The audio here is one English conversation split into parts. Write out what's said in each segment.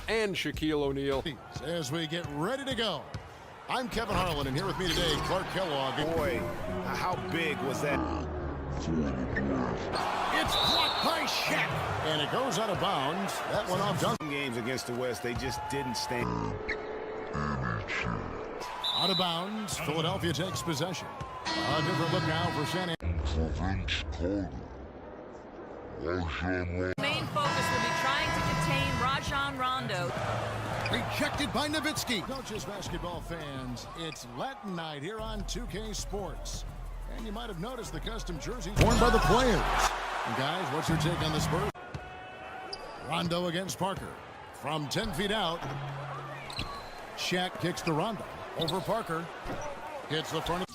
and Shaquille O'Neal. As we get ready to go, I'm Kevin Harlan, and here with me today, Clark Kellogg. Boy, how big was that? It's blocked by Shaq, and it goes out of bounds. That went off Duncan. Games against the West, they just didn't stand. Out of bounds, Philadelphia takes possession. A different look now for San Antonio. Main focus will be trying to contain Rajon Rondo. Rejected by Nowitzki. Not just basketball fans, it's Latin night here on 2K Sports. And you might have noticed the custom jerseys worn by the players. And guys, what's your take on the Spurs? Rondo against Parker. From 10 feet out. Shaq kicks to Rondo. Over Parker. Hits the front.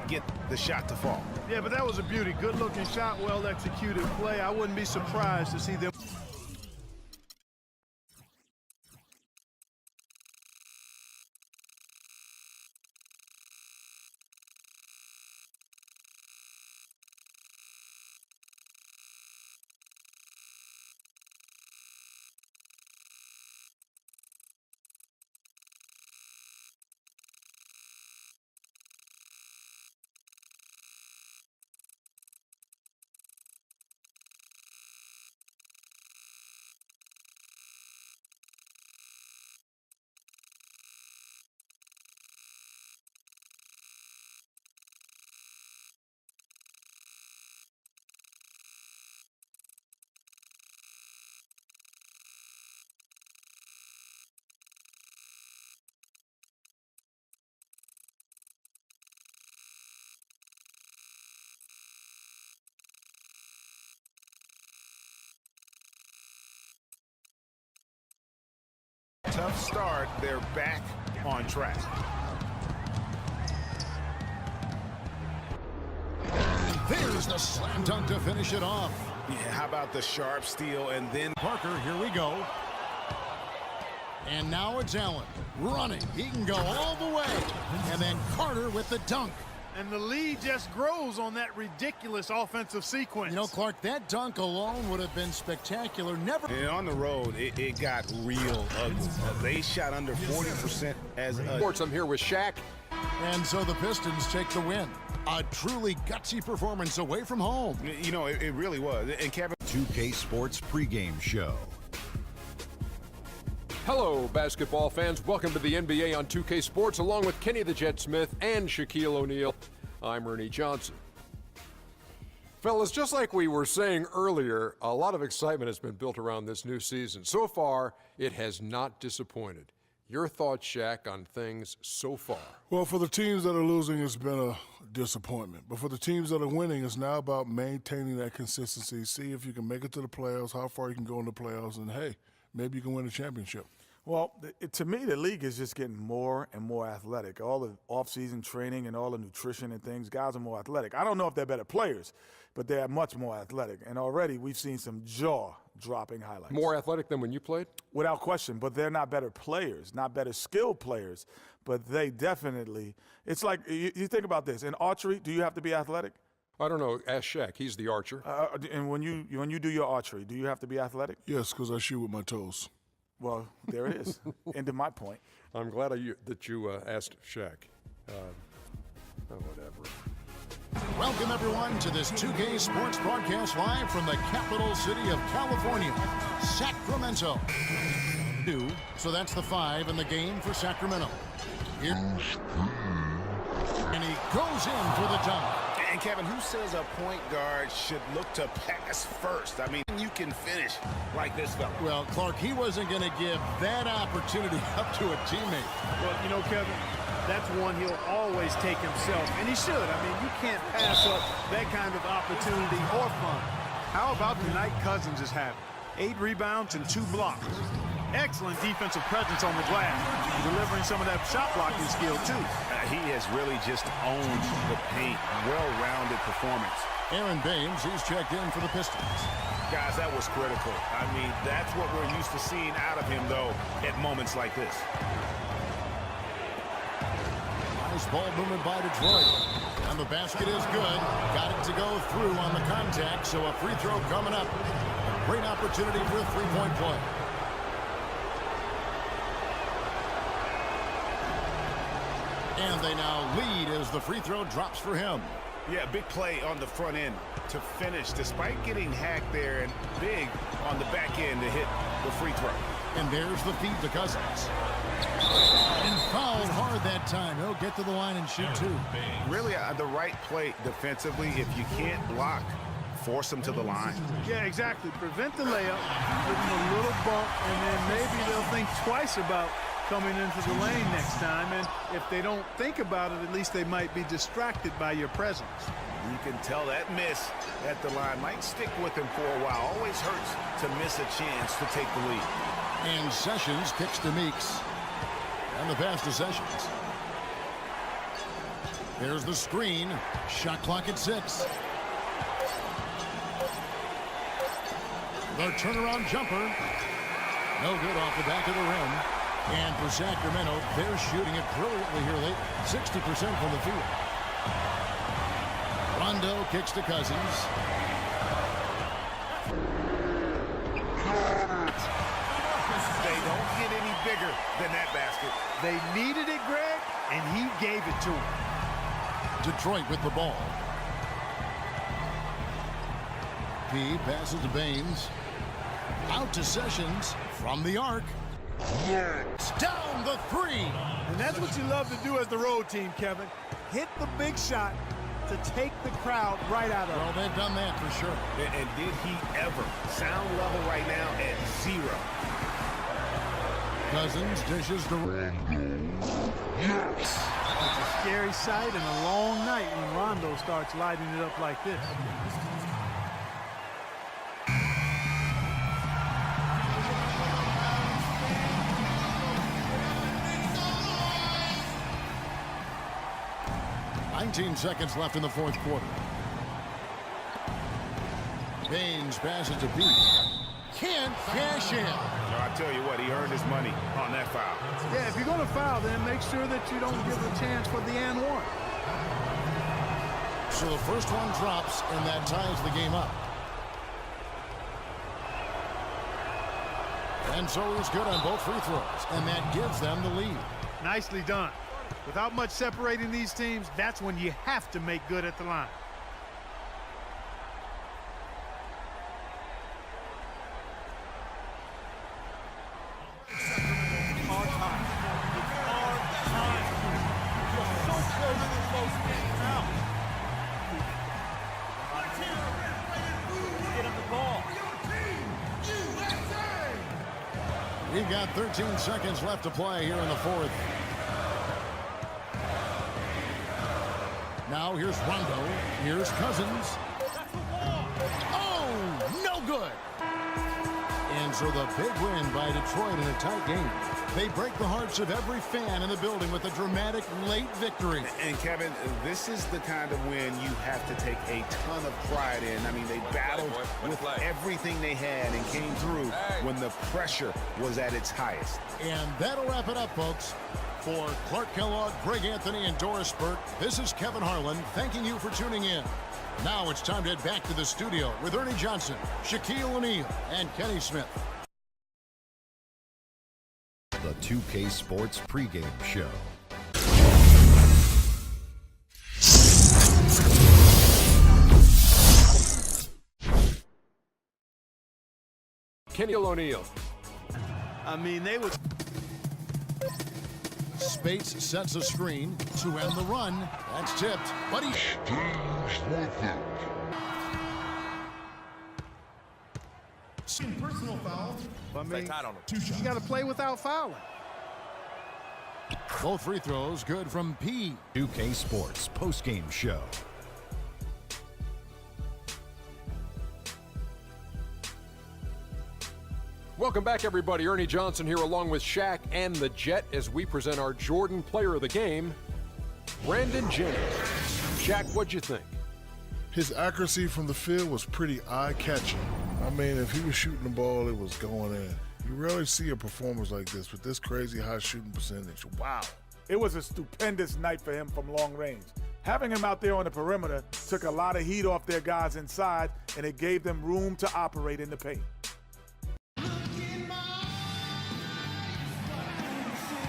Get the shot to fall. Yeah, but that was a beauty. Good-looking shot, well-executed play. I wouldn't be surprised to see them. Tough start. They're back on track. There's the slam dunk to finish it off. Yeah, how about the sharp steal and then Parker, here we go. And now it's Allen running. He can go all the way. And then Carter with the dunk. And the lead just grows on that ridiculous offensive sequence. You know, Clark, that dunk alone would have been spectacular. Never. and on the road, it got real ugly. They shot under 40% as a Sports, I'm here with Shaq. And so the Pistons take the win. A truly gutsy performance away from home. You know, it really was. And Kevin, 2K Sports pregame show. Hello, basketball fans. Welcome to the NBA on 2K Sports, along with Kenny the Jet Smith and Shaquille O'Neal. I'm Ernie Johnson. Fellas, just like we were saying earlier, a lot of excitement has been built around this new season. So far, it has not disappointed. Your thoughts, Shaq, on things so far? Well, for the teams that are losing, it's been a disappointment. But for the teams that are winning, it's now about maintaining that consistency. See if you can make it to the playoffs, how far you can go in the playoffs, and hey, maybe you can win a championship. Well, to me, the league is just getting more and more athletic. All the off-season training and all the nutrition and things, guys are more athletic. I don't know if they're better players, but they're much more athletic. And already we've seen some jaw-dropping highlights. More athletic than when you played? Without question, but they're not better players, not better skilled players, but they definitely – it's like you think about this. In archery, do you have to be athletic? I don't know. Ask Shaq. He's the archer. And when you do your archery, do you have to be athletic? Yes, because I shoot with my toes. Well, there it is. End of my point. I'm glad that you asked Shaq. whatever. Welcome, everyone, to this 2K Sports broadcast live from the capital city of California, Sacramento. So that's the 5 in the game for Sacramento. Here. And he goes in for the dunk. And Kevin, who says a point guard should look to pass first? I mean, you can finish like this fella. Well, Clark, he wasn't going to give that opportunity up to a teammate. Well, you know, Kevin, that's one he'll always take himself, and he should. I mean, you can't pass up that kind of opportunity or fun. How about the night Cousins is having? 8 rebounds and 2 blocks. Excellent defensive presence on the glass, delivering some of that shot blocking skill, too. He has really just owned the paint. Well-rounded performance. Aaron Baines, he's checked in for the Pistons. Guys, that was critical. I mean, that's what we're used to seeing out of him, though, at moments like this. Nice ball movement by Detroit. And the basket is good. Got it to go through on the contact, so a free throw coming up. A great opportunity for a three-point play. And they now lead as the free throw drops for him. Yeah, big play on the front end to finish, despite getting hacked there, and big on the back end to hit the free throw. And there's the feed to Cousins. And fouled hard that time. He'll get to the line and shoot 2. Really, the right play defensively. If you can't block, force them to the line. Yeah, exactly. Prevent the layup, give them a little bump, and then maybe they'll think twice about coming into the lane next time. And if they don't think about it, at least they might be distracted by your presence. You can tell that miss at the line might stick with him for a while. Always hurts to miss a chance to take the lead. And Sessions kicks to Meeks. And the pass to Sessions. There's the screen. Shot clock at 6. The turnaround jumper. No good off the back of the rim. And for Sacramento, they're shooting it brilliantly here late. 60% from the field. Rondo kicks to Cousins. They don't get any bigger than that basket. They needed it, Greg, and he gave it to them. Detroit with the ball. P passes to Baines. Out to Sessions from the arc. Down the 3. And that's what you love to do as the road team, Kevin. Hit the big shot to take the crowd right out of it. Well, they've done that for sure. And did he ever? Sound level right now at 0. Cousins dishes to Rondo. It's a scary sight and a long night when Rondo starts lighting it up like this. Seconds left in the 4th quarter. Baines passes to Pete. Can't cash in. No, I tell you what, he earned his money on that foul. Yeah, if you're going to foul, then make sure that you don't give a chance for the and one. So the first one drops, and that ties the game up. And so he's good on both free throws, and that gives them the lead. Nicely done. Without much separating these teams, that's when you have to make good at the line. We've got 13 seconds left to play here in the 4th. Now here's Rondo. Here's Cousins. Oh, no good. And so the big win by Detroit in a tight game. They break the hearts of every fan in the building with a dramatic late victory. And Kevin, this is the kind of win you have to take a ton of pride in. I mean, they battled with everything they had and came through when the pressure was at its highest. And that'll wrap it up, folks. For Clark Kellogg, Greg Anthony, and Doris Burke, this is Kevin Harlan thanking you for tuning in. Now it's time to head back to the studio with Ernie Johnson, Shaquille O'Neal, and Kenny Smith. The 2K Sports pregame show. Kenny O'Neill. I mean, they would. Spates sets a screen to end the run. That's tipped, but he Personal foul. I mean, you got to play without fouling. both free throws good from P. 2K Sports postgame show. Welcome back, everybody. Ernie Johnson here along with Shaq and the Jet as we present our Jordan Player of the Game, Brandon Jennings. Shaq, what'd you think? His accuracy from the field was pretty eye-catching. I mean, if he was shooting the ball, it was going in. You rarely see a performance like this with this crazy high shooting percentage. Wow. It was a stupendous night for him from long range. Having him out there on the perimeter took a lot of heat off their guys inside, and it gave them room to operate in the paint.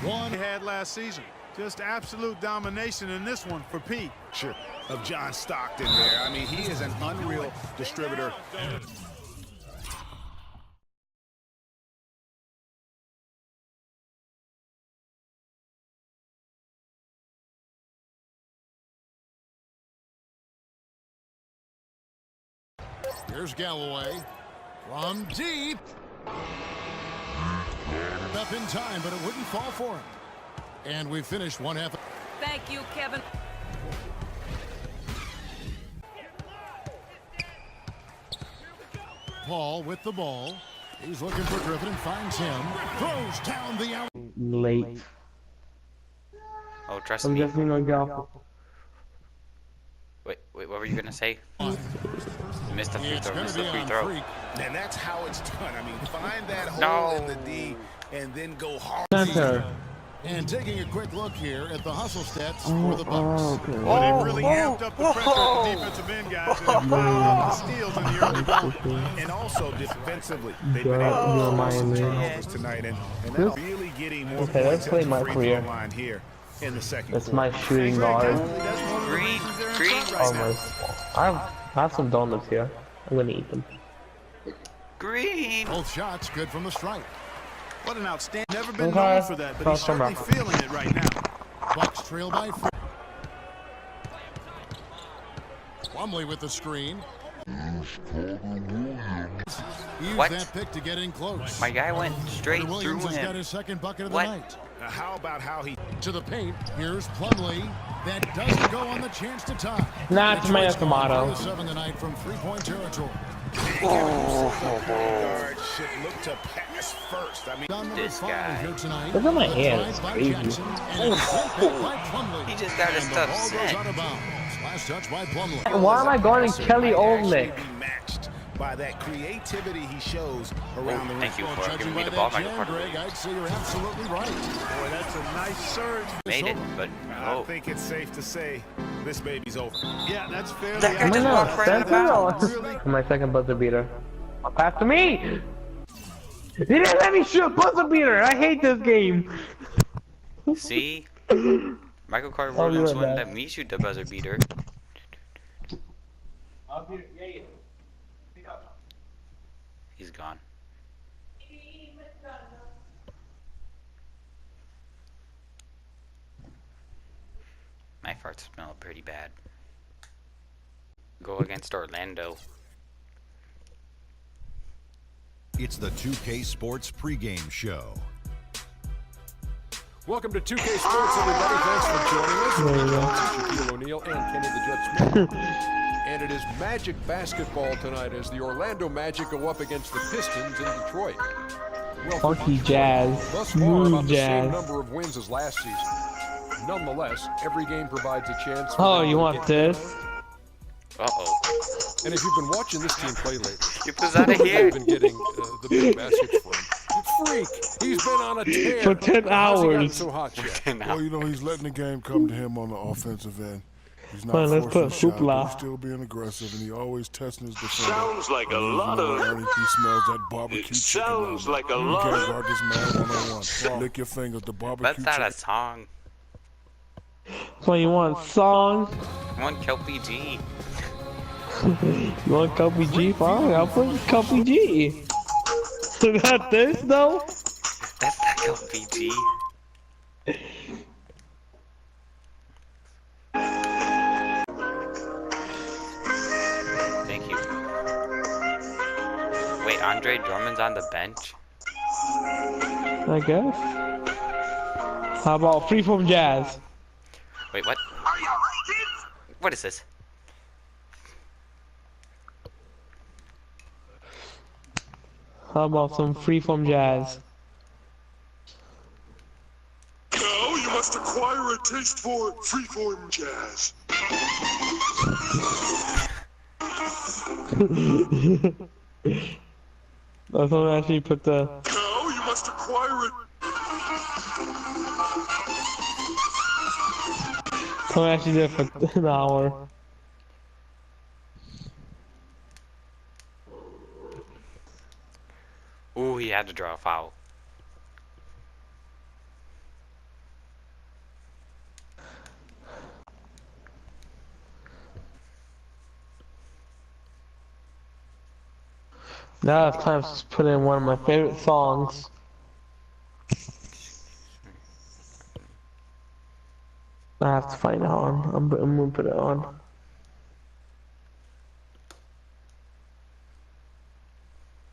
One he had last season. Just absolute domination in this one for P. Sure. Of John Stockton there. I mean, he is an unreal distributor. Here's Galloway from deep. Up in time, but it wouldn't fall for him. And we finished one half. Thank you, Kevin. Paul with the ball. He's looking for Griffin and finds him. Throws down the out. Late. Oh, trust I'm me. definitely gonna go. Wait, what were you gonna say? Missed the free It's throw, going missed to the be free on throw. Freak. And that's how it's done. I mean, find that hole No. in the D and then go hard. Center. And taking a quick look here at the hustle stats for the Bucks. Okay. But it really amped up the pressure at the defensive end, guys. And it fouled on the steals in the early going. And also defensively, they've Go been able out, to you're force some my man. turnovers tonight, and they're really getting more Okay, points that's played at my the free career. throw line here in the second That's quarter. my shooting guard. That's one of the Green, reasons they're in green. front right now. I have some donuts here. I'm gonna eat them. Green! Both shots good from the stripe. What an outstanding. Never been Okay. known for that, but he's Cross them certainly up. feeling it right now. Bucks trail by 4. Plumlee with the screen. Use What? that pick to get in close. My guy went straight Carter through Williams has got him. his second bucket of What? the night. Now, how about how he To the paint. Here's Plumlee. That doesn't go on the chance to tie. Nah, it's Detroit's tomato, gone tomato. 4-7 tonight from three-point territory. guard should look to pass first? I mean, Down number This 5 guy. here tonight. Look at my The hand, drive it's by crazy. Jackson, and a great pick by Plumlee. He just got his And the stuff ball goes set. out of bounds. Last touch by Plumlee. Why am I guarding Kelly actually Olynyk? be matched by that creativity he shows around the rim. Thank you Well, for judging giving me by the ball, that Michael jam, Carter. Greg, I'd say you're absolutely right. Boy, that's a nice surge. Made it, but I oh. think it's safe to say this baby's over. Yeah, that's fairly That guy I'm just gonna walked right out of bounds. Really For my second buzzer beater. Pass to me! He didn't let me shoot buzzer beater! I hate this game! See? Michael Carter Oh, Williams you're wouldn't bad. let me shoot the buzzer beater. He's gone. My farts smell pretty bad. Go against Orlando. It's the 2K Sports pregame show. Welcome to 2K Sports, everybody. Thanks for joining us. Ernie Johnson, Shaquille O'Neal, and Kenny the Jet Smith. And it is Magic basketball tonight as the Orlando Magic go up against the Pistons in Detroit. Well, Funky jazz. thus far, about Smooth the same jazz. number of wins as last season. Nonetheless, every game provides a chance. For Oh, them you to want get this? Uh-oh. And if you've been watching this team play lately, Get this out of here. you've been getting the big baskets from Freak. He's been on a tear. For 10 How's he gotten hours. so hot yet? Well, you know, he's letting the game come to him on the offensive end. He's not Well, let's forcing put a shot, but hoopla. he's still being aggressive, and he always testing his defender. Sounds like a And lot even of- though He smells that barbecue It chicken. sounds on him. like a You lot can't of- guard this man one-on-one. Lick your fingers. The barbecue That's not chicken. a song. So you want song? One Kelpie G. You want Copy G? Fine, I'll put Copy G. Still got this though? That's not LPG. Thank you. Wait, Andre Drummond's on the bench? I guess. How about Freeform Jazz? Wait, what? What is this? How about some Freeform Jazz? Now you must acquire a taste for freeform jazz. That's when I actually put the. Now you must acquire it. Someone actually did it for an hour. Ooh, he had to draw a foul. Now it's time to put in one of my favorite songs. I have to find it on. I'm gonna put it on.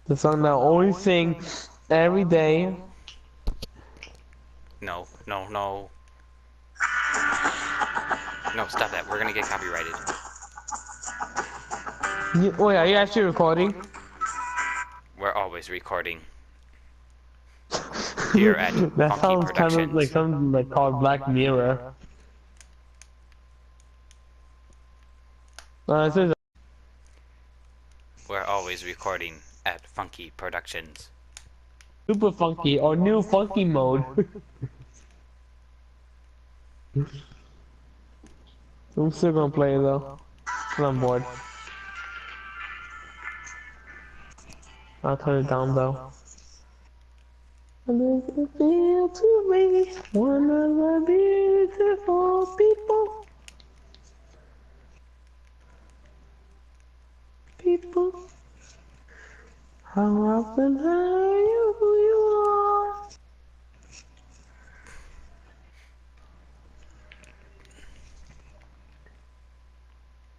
The song that I always sing every day. No, no, no. No, stop that. We're gonna get copyrighted. Wait, are you actually recording? We're always recording. Here at That Funky sounds kind Productions. of like something like called Black Mirror. This is We're always recording at Funky Productions. super funky or new funky mode. I'm still gonna play it though. 'Cause I'm bored. I'll turn it down though. And it feel to me one of the beautiful people. People. How often are you who you are?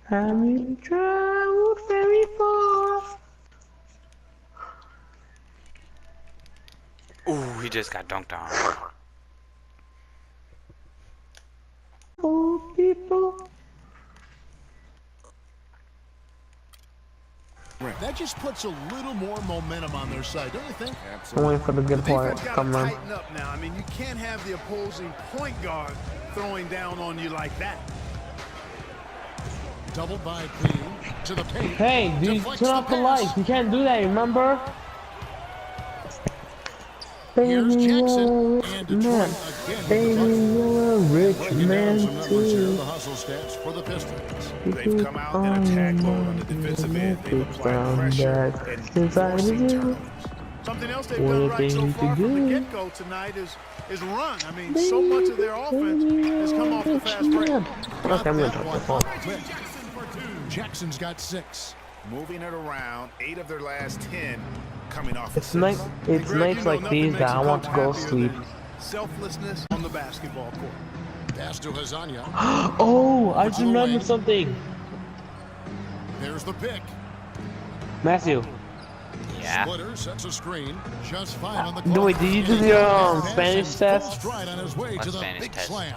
Have you traveled very far? Ooh, he just got dunked on. Oh, people. That just puts a little more momentum on their side, don't you think? I'm waiting for the good part Defense to got to come on. tighten up now. I mean, you can't have the opposing point guard throwing down on you like that. Doubled by Clean to the paint. Hey, dude, Deflects turn off the pass. lights. You can't do that, remember? Here's Baby, Jackson. you're a And rich Detroit man. again Baby, with the bucket. you're a rich Breaking down man some numbers here, too. the hustle stats for the Pistons. They've come out and attacked mode on the defensive end. They've applied pressure and forcing turnovers. Something else they've What done a right so thing far to from the do. get-go tonight is run. I mean, so much of their offense has come off the fast break. Okay, I'm gonna talk the phone. Jackson's got 6. Moving it around, 8 of their last 10 coming off It's assists. nights. It's Greg, nights you know, like nothing these makes that I you want to come go happier sleep. than selflessness on the basketball court. Pass to Hazanya. Oh, I just To the remembered lane. something. There's the pick. Matthew, Yeah. Splitter sets a screen. Just 5 on the no, clock. wait, did you do And he your got his Spanish pass in test? full stride on his way What to the Spanish big test? slam.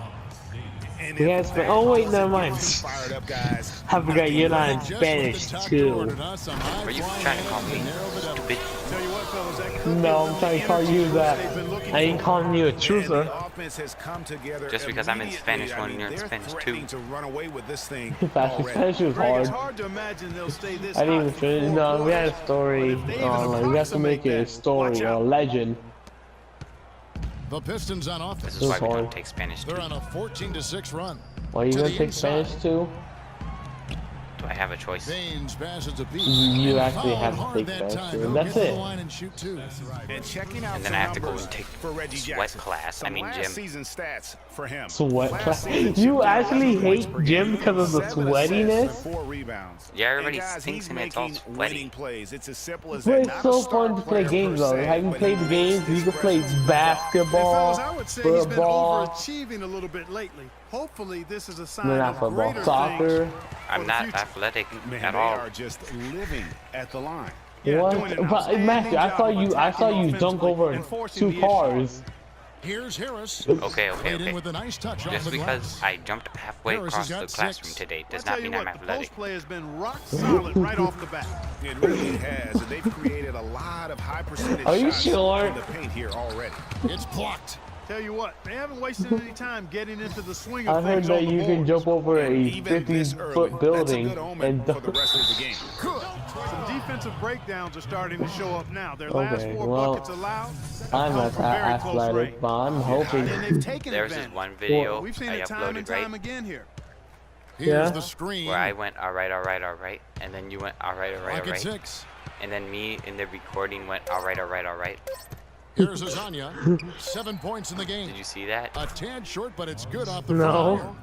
And He if has that oh wait, doesn't never get mind. you fired up, guys, I forgot you're not in Just with Spanish the top too. ordered, huh? Some high Are you flying trying to call hands me and narrow it up. stupid? Tell you what, fellas, that could No, be I'm the trying to call energy you boost that. they've been looking I ain't for. calling you a And truther. the offense has come together Just because I'm in Spanish, immediately. when you're in they're Spanish, threatening too. to run away with this thing Spanish already. was Greg, it's hard. hard to imagine they'll stay this I didn't hot even for finish. 4 No, we had a quarters. story. But if they even Like we have to make it a approximate story that, or a watch out. legend. The Pistons on offense. This is why we hard. don't take Spanish They're too. on a 14-6 run. Are you To gonna the take inside. Spanish too? Do I have a choice? Baines passes to Pete. You actually have to take that that. time. That's Get to it. the line and shoot two. And checking out And then some I have to go numbers and take for Reggie sweat Jackson. class. I mean, Some gym. last season stats for him. Sweat Last class. season, You Jim actually Johnson points hate per gym game, because of the 7 assists and sweatiness? 4 rebounds. Yeah, everybody And guys, thinks he's and it's all making sweaty. winning plays. It's as simple as But that. it's Not so a star fun to play player games per though. se, Have you but played he games? makes You can play this basketball, Fellas, I would say he's been football. overachieving a little bit lately. Hopefully, this is a sign No, not of football, greater soccer. things for I'm the not future. athletic Man, at they all. are just living at the line. Yeah, What? doing an But outstanding Matthew, I job saw of you attacking dunk offensively over and forcing 2 the issue. cars. Here's Harris. Okay. Played in with a nice touch off Just the because glass. I jumped halfway Harris across has the got classroom 6. today does I'll not tell you mean I'm what, the athletic. post play has been rock solid right off the bat. It really has, and they've created a lot of high percentage Are you shots sure? in the paint here already. It's blocked. Tell you what, they haven't wasted any time getting into the swing of I heard things that on the you can boards. jump over a Even this early, 50-foot that's a building good omen and for the rest of the game. Good. Some defensive breakdowns are starting to show up now. Their last Okay, 4 well, buckets allowed. I'm come not from very close athletic, range. but I'm hoping. And they've taken There's this advantage. one video We've seen I it time and uploaded, right? time again here. Here's Yeah. the screen. Where I went, all right, and then you went, all right, Pocket 6. and then me in the recording went, all right. Here's Azania. 7 points in the game. Did you see that? A tad short, but it's good off the No. foul.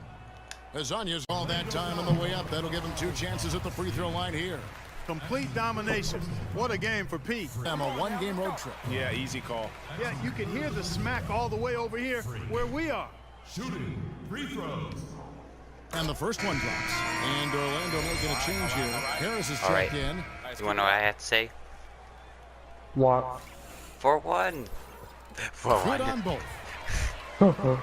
Azania's all that time on the way up. That'll give him 2 chances at the free throw line here. Complete domination. What a game for Pete. A 1-game road trip. Yeah, easy call. Yeah, you can hear the smack all the way over here where we are. Shooting free throws. And the first one drops. And Orlando making a change here. Harris is All right. checked in. You want to know what I had to say? What? 4-1. Good 4-1. on both.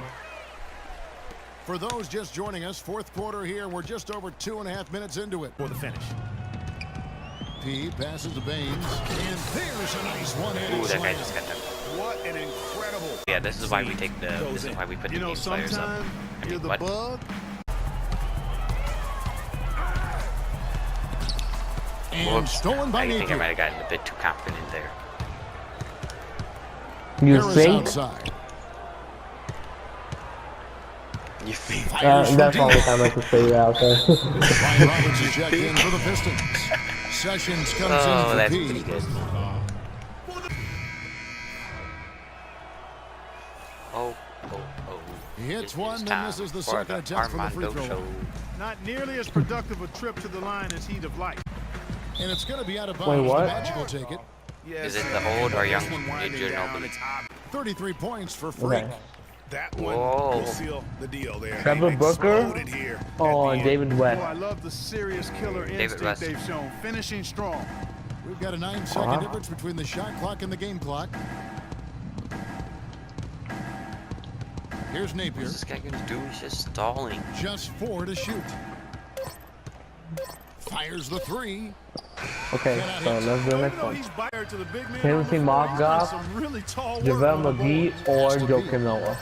For those just joining us, 4th quarter here. We're just over 2.5 minutes into it. For the finish. P passes to Baines. And there's a nice one-handed Ooh, that guy slam. just got that. What an incredible. Yeah, this is why we take the. This is why we put the You know, game players up. sometimes I you're mean, the what? bug. And Whoops. stolen by I think I Napier. might have gotten a bit too confident there. You Harris think? outside. You think? Fires from That's deep. all the time I can say that out there. Ryan Roberts is checked in for the Pistons. Sessions comes Oh, in that's for pretty P. good. Oh. He hits It one, is then time this is the for second attempt from the free Armando throw show. line. Not nearly as productive a trip to the line as he'd have liked. And it's going to be out of Wait, bounds. what? The Magic will take it. Is it the old or young? This one winding Did you down, know? it's ob- 33 points for Freak. Okay. That one Whoa. will seal the deal there. Trevor They Booker? exploded here at Oh, the and end. David Oh, I West. love the serious killer David instinct West. they've shown. Finishing strong. We've got a 9-second difference between the shot clock and the game clock. Here's Napier. What's this guy gonna do? He's just stalling. Just 4 to shoot. Fires the 3. Okay, so let's do the Even next though one. he's fired to the big man Timothy on the floor, Moggoff, he's doing some really tall work JaVale on the McGee, boards. or Joakim Noah.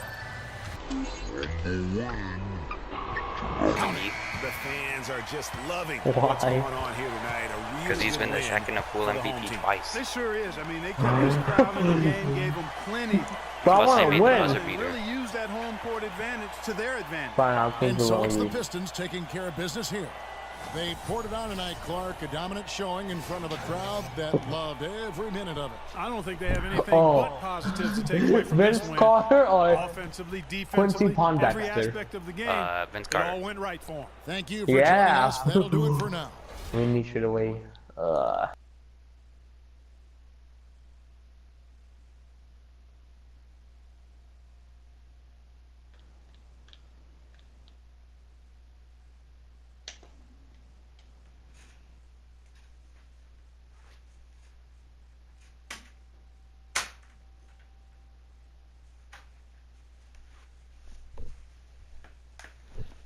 The fans are just loving Why? what's going on here tonight. A really Because he's good been the win second to pool for the home MVP team. twice. It sure is. I mean, they kept this crowd in the game, gave them plenty. But I Plus, they want made to the win. buzzer They beater. really used that home court advantage to their advantage. Fine, I'll take And the so long it's the lead. Pistons taking care of business here. They poured it on tonight, Clark. A dominant showing in front of a crowd that loved every minute of it. I don't think they have anything Oh. but positives to take away from this Vince win. Carter or Offensively, defensively, Quincy every Pondexter? aspect of the game, Vince it all Carter. went right for him. Thank you for Yeah. joining us. That'll do it for now. We need shit away.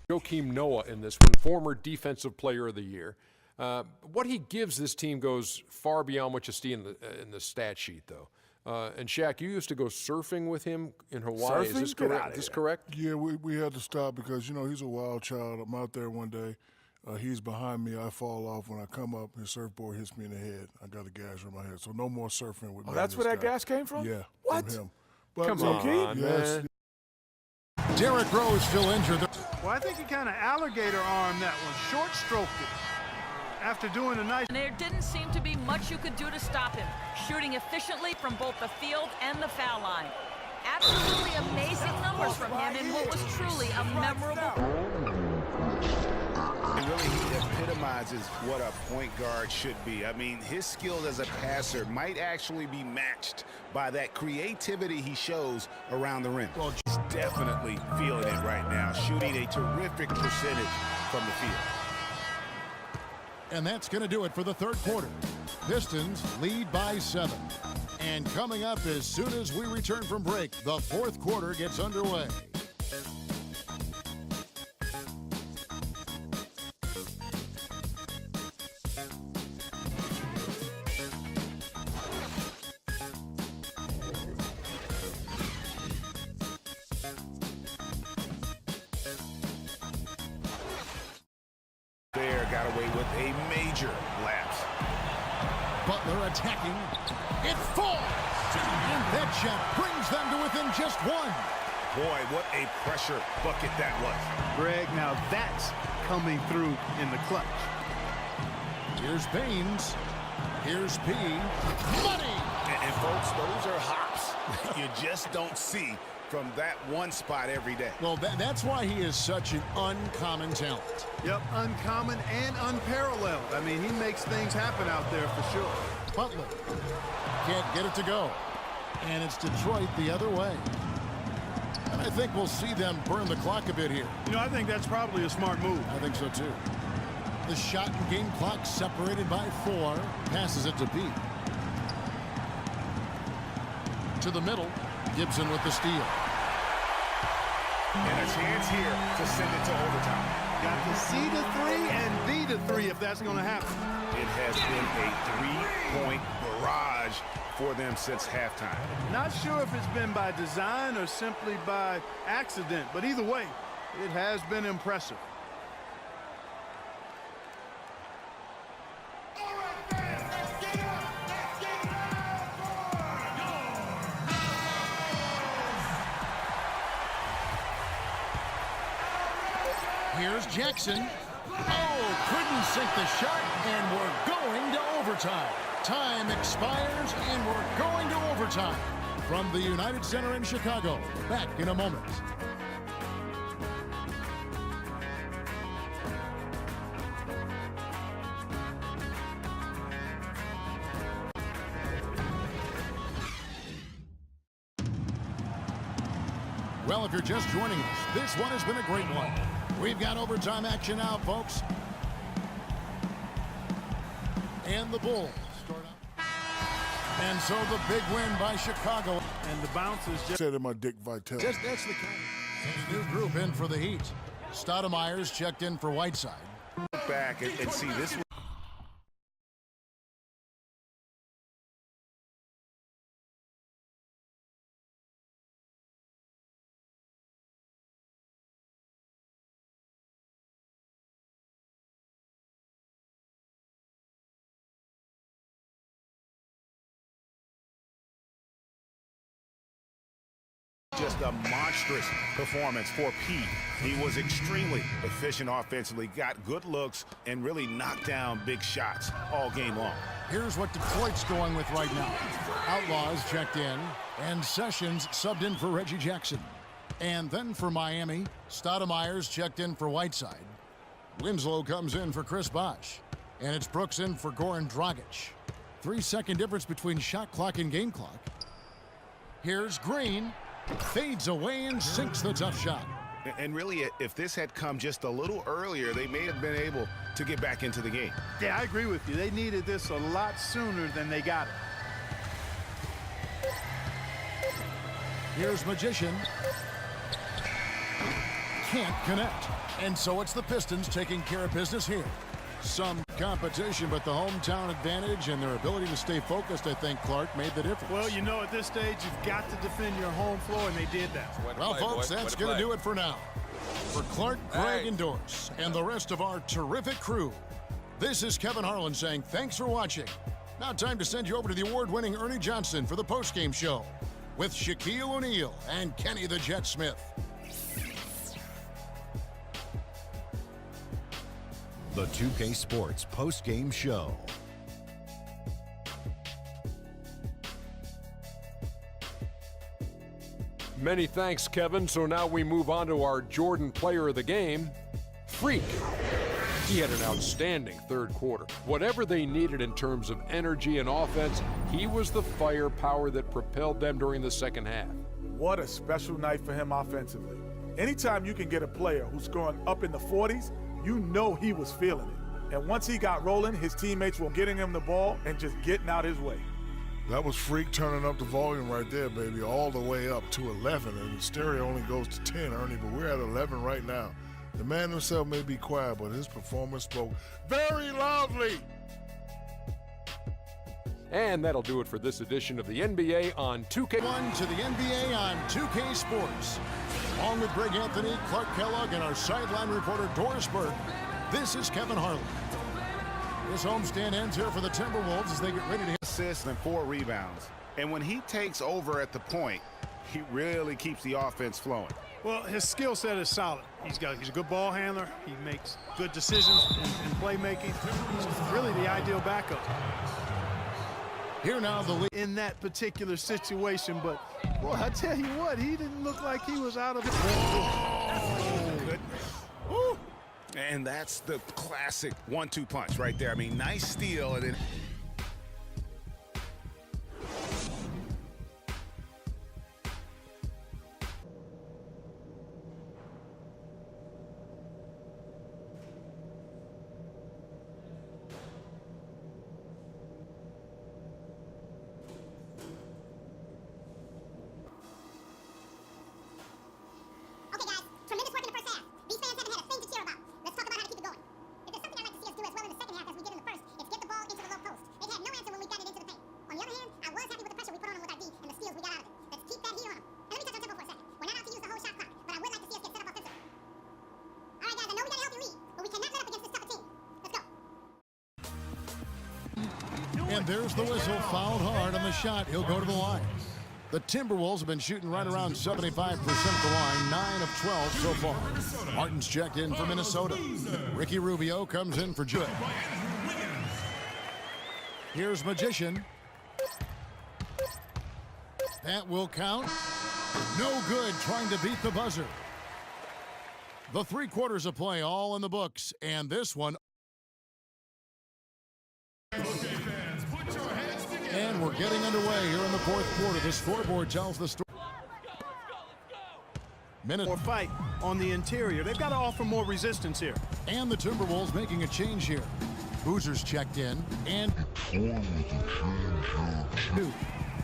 Joakim Noah in this one, former Defensive Player of the Year. What he gives this team goes far beyond what you see in the stat sheet, though. And Shaq, you used to go surfing with him in Hawaii. Is Surfing? this Get correct? outta Is this here. correct? Yeah, we had to stop because, you know, he's a wild child. I'm out there one day. He's behind me. I fall off. When I come up, his surfboard hits me in the head. I got a gash on my head. So no more surfing with me. Oh, that's and where this that guy. gas came from? Yeah. What? From him. But Come look, on, yes, man. Derrick Rose still injured. Well, I think he kind of alligator armed that one, short stroked it. after doing a nice... And there didn't seem to be much you could do to stop him, shooting efficiently from both the field and the foul line. Absolutely amazing numbers from him in what was truly a memorable... And really, he epitomizes what a point guard should be. I mean, his skill as a passer might actually be matched by that creativity he shows around the rim. Well, he's definitely feeling it right now, shooting a terrific percentage from the field. And that's going to do it for the third quarter. Pistons lead by 7. And coming up as soon as we return from break, the fourth quarter gets underway. Got away with a major lapse. Butler attacking. It falls! And that shot brings them to within just 1. Boy, what a pressure bucket that was. Greg, now that's coming through in the clutch. Here's Baines. Here's P. Money! And folks, those are hops you just don't see from that one spot every day. Well, that's why he is such an uncommon talent. Yep, uncommon and unparalleled. I mean, he makes things happen out there for sure. Butler can't get it to go. And it's Detroit the other way. And I think we'll see them burn the clock a bit here. You know, I think that's probably a smart move. I think so, too. The shot and game clock separated by 4. Passes it to B. To the middle. Gibson with the steal. And a chance here to send it to overtime. Got the C to 3 and D to 3 if that's going to happen. It has been a 3-point barrage for them since halftime. Not sure if it's been by design or simply by accident, but either way, it has been impressive. Here's Jackson. Oh, couldn't sink the shot, and we're going to overtime. Time expires, and we're going to overtime. From the United Center in Chicago, back in a moment. Well, if you're just joining us, this one has been a great one. We've got overtime action now, folks. And the Bulls start up. And so the big win by Chicago. And the bounce is just... Said to my Dick Vitale. That's the count. New group in for the Heat. Stoudemire's checked in for Whiteside. Look back and see this. Just a monstrous performance for Pete. He was extremely efficient offensively, got good looks, and really knocked down big shots all game long. Here's what Detroit's going with right now. Outlaws checked in, and Sessions subbed in for Reggie Jackson. And then for Miami, Stoudemire's checked in for Whiteside. Winslow comes in for Chris Bosh. And it's Brooks in for Goran Dragic. 3-second difference between shot clock and game clock. Here's Green. Fades away and sinks the tough shot. And really, if this had come just a little earlier, they may have been able to get back into the game. Yeah, I agree with you. They needed this a lot sooner than they got it. Here's Magician. Can't connect. And so it's the Pistons taking care of business here. Some competition, but the hometown advantage and their ability to stay focused, I think, Clark, made the difference. Well, you know, at this stage, you've got to defend your home floor, and they did that. Well, folks, that's going to do it for now. For Clark, Greg, and Doris, and the rest of our terrific crew, this is Kevin Harlan saying thanks for watching. Now time to send you over to the award-winning Ernie Johnson for the postgame show with Shaquille O'Neal and Kenny the Jet Smith. The 2K Sports post-game show. Many thanks, Kevin. So now we move on to our Jordan player of the game, Freak. He had an outstanding third quarter. Whatever they needed in terms of energy and offense, he was the firepower that propelled them during the second half. What a special night for him offensively. Anytime you can get a player who's scoring up in the 40s, you know he was feeling it. And once he got rolling, his teammates were getting him the ball and just getting out his way. That was Freak turning up the volume right there, baby, all the way up to 11. And the stereo only goes to 10, Ernie, but we're at 11 right now. The man himself may be quiet, but his performance spoke very loudly. And that'll do it for this edition of the NBA on 2K. One to the NBA on 2K Sports. Along with Greg Anthony, Clark Kellogg, and our sideline reporter Doris Burke, this is Kevin Harlan. This homestand ends here for the Timberwolves as they get ready to assists and 4 rebounds. And when he takes over at the point, he really keeps the offense flowing. Well, his skill set is solid. He's a good ball handler. He makes good decisions in playmaking. He's really the ideal backup. Here now the lead In that particular situation, but boy, I tell you what, he didn't look like he was out of it. Woo. And that's the classic 1-2 punch right there. I mean, nice steal and then and there's the whistle, fouled hard on the shot. He'll go to the line. The Timberwolves have been shooting right around 75% at the line, 9 of 12 so far. Martin's checked in for Minnesota. Ricky Rubio comes in for Joe. Here's Magician. That will count. No good, trying to beat the buzzer. The 3 quarters of play all in the books, and this one. And we're getting underway here in the fourth quarter. The scoreboard tells the story. Or fight on the interior. They've got to offer more resistance here. And the Timberwolves making a change here. Boozer's checked in, and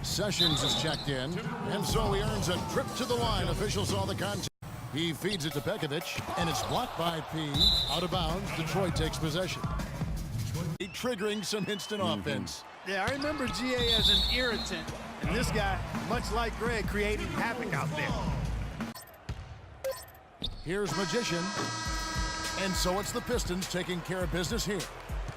Sessions is checked in, and so he earns a trip to the line. Officials saw the contact. He feeds it to Pekovic, and it's blocked by P. Out of bounds, Detroit takes possession. Triggering some instant offense. Yeah, I remember GA as an irritant, and this guy, much like Greg, creating havoc out there. Here's Magician, and so it's the Pistons taking care of business here.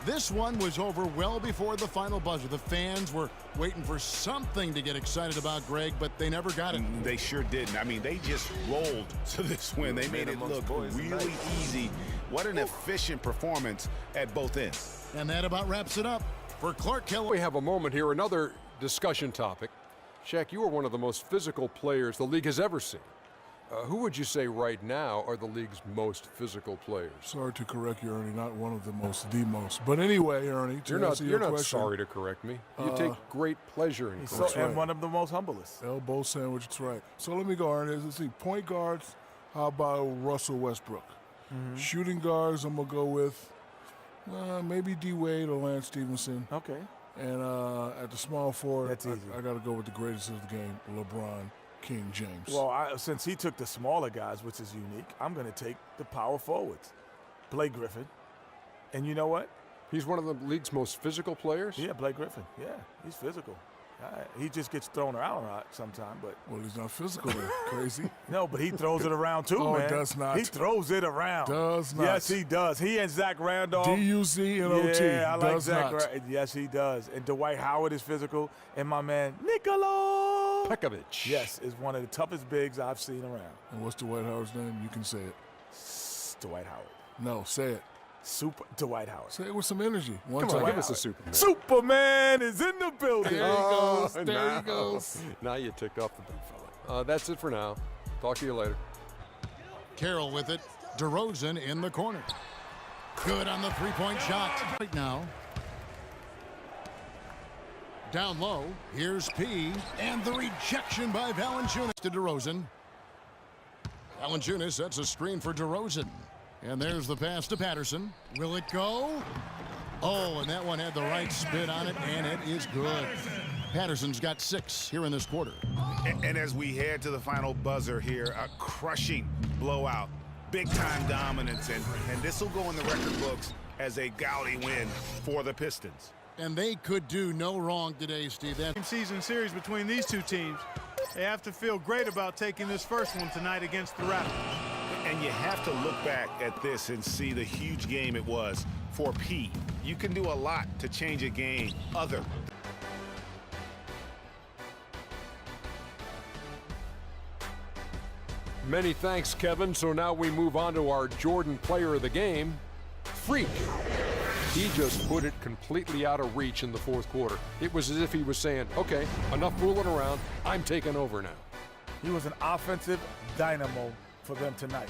This one was over well before the final buzzer. The fans were waiting for something to get excited about, Greg, but they never got it. They sure didn't. I mean, they just rolled to this win. They made it look really easy. What an efficient performance at both ends. And that about wraps it up for Clark Kellogg. We have a moment here, another discussion topic. Shaq, you are one of the most physical players the league has ever seen. Who would you say right now are the league's most physical players? Sorry to correct you, Ernie, not one of the most, the most. But anyway, Ernie, to answer your question. You're not sorry to correct me. You take great pleasure in correcting. And one of the most humblest. Elbow sandwich, that's right. So let me go, Ernie. Let's see, point guards, how about Russell Westbrook? Shooting guards, I'm going to go with maybe D-Wade or Lance Stevenson. Okay. And at the small forward, That's easy. I got to go with the greatest of the game, LeBron King James. Well, since he took the smaller guys, which is unique, I'm going to take the power forwards. Blake Griffin. And you know what? He's one of the league's most physical players? Yeah, Blake Griffin. Yeah, he's physical. He just gets thrown around a lot sometimes, but well, he's not physical, then. Crazy. No, but he throws it around too, man. He does not. He throws it around. Does not. Yes, he does. He and Zach Randolph. D-U-Z-N-O-T. Yeah, I like does Zach. not. Yes, he does. And Dwight Howard is physical, and my man Nikola Pekovic. Yes, is one of the toughest bigs I've seen around. And what's Dwight Howard's name? You can say it. Dwight Howard. No, say it. Super Dwight Howard. Say it with some energy. One Come on, time. give us a Superman. Superman is in the building. There he goes. Oh, There now. he goes. Now you ticked off the big fella. That's it for now. Talk to you later. Carroll with it. DeRozan in the corner. Good on the three-point shot. Right now. Down low. Here's P. And the rejection by Valanciunas to DeRozan. Valanciunas sets a screen for DeRozan. And there's the pass to Patterson. Will it go? Oh, and that one had the right spin on it, and it is good. Patterson's got 6 here in this quarter. And as we head to the final buzzer here, a crushing blowout, big-time dominance, and this will go in the record books as a gaudy win for the Pistons. And they could do no wrong today, Steve. That Season series between these two teams. They have to feel great about taking this first one tonight against the Raptors. And you have to look back at this and see the huge game it was for P. You can do a lot to change a game other. Many thanks, Kevin. So now we move on to our Jordan player of the game, Freak. He just put it completely out of reach in the fourth quarter. It was as if he was saying, okay, enough fooling around. I'm taking over now. He was an offensive dynamo for them tonight.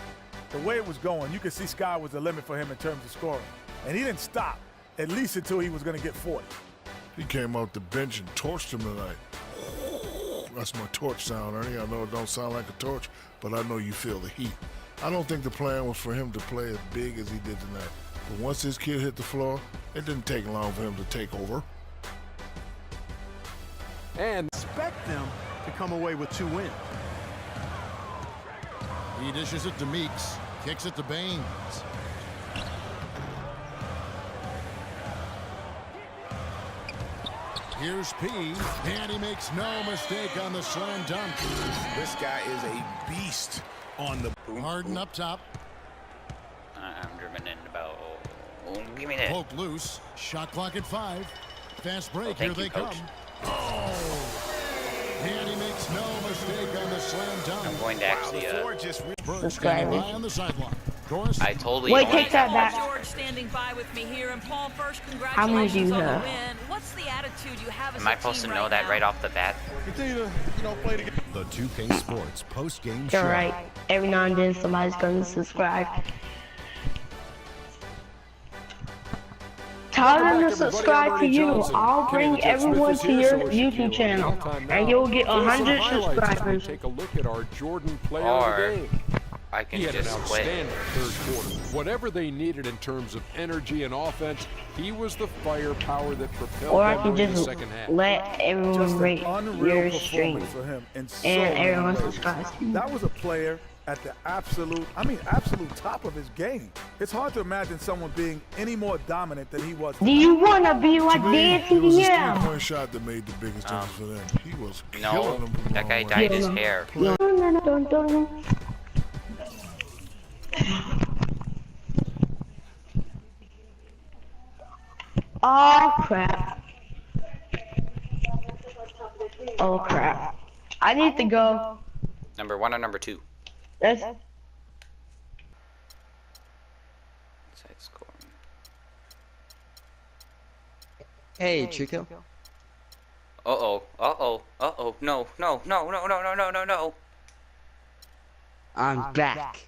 The way it was going, you could see sky was the limit for him in terms of scoring. And he didn't stop, at least until he was going to get 40. He came off the bench and torched him tonight. That's my torch sound, Ernie. I know it don't sound like a torch, but I know you feel the heat. I don't think the plan was for him to play as big as he did tonight. But once this kid hit the floor, it didn't take long for him to take over. And Expect them to come away with 2 wins. he dishes it to Meeks. Kicks it to Baines. Here's P. And he makes no mistake on the slam dunk. This guy is a beast on the Harden up top. I'm driven in about. Oh, give me that. Poke loose. Shot clock at 5. Fast break. Well, Here thank they you, come. Coach. Oh. And he makes no mistake on the slam dunk. I'm going to actually. the floor just Bird standing by on the sideline. Doris. I totally. Wait, don't take that want- back. George standing by with me here, and Paul, first, many do congratulations you on the have? win. What's the attitude you have as Am a I supposed to team know that now? right off the bat? Continue to, play together. The 2K Sports post-game You're show. right. Every now and then somebody's gonna subscribe. Tell them to subscribe to you. I'll bring everyone to your YouTube channel, and you'll get 100 subscribers. Take a look at our Jordan player Or of the game. I can He had an just quit. outstanding third quarter. Whatever they needed in terms of energy and offense, he was the firepower that propelled Or I them can during the just second half. let everyone Just rate an unreal your stream, performance for him in so and many everyone ways. subscribes. That was a player at the absolute top of his game. It's hard to imagine someone being any more dominant than he was. Do you wanna be like To me, Nancy? it was his Yeah. three-point shot that made the biggest difference for them. He was killing No, them from that long guy way. dyed his hair. Oh crap. Oh crap. I need to go. Number 1 or number 2? That's Side scoring. Hey, Chico. Uh-oh. Uh-oh. Uh-oh. No. No. No. No. No. No. No. No. No. I'm back.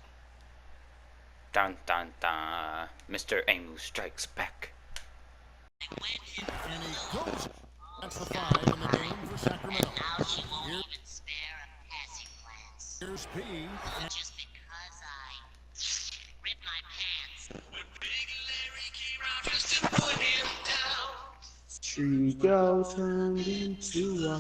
Dun dun dun. Mr. Amu strikes back. And he goes. That's the 5 in the game for Sacramento. Here's P. Just because I ripped my pants. Big Larry came around just to put him down. Chico turned into a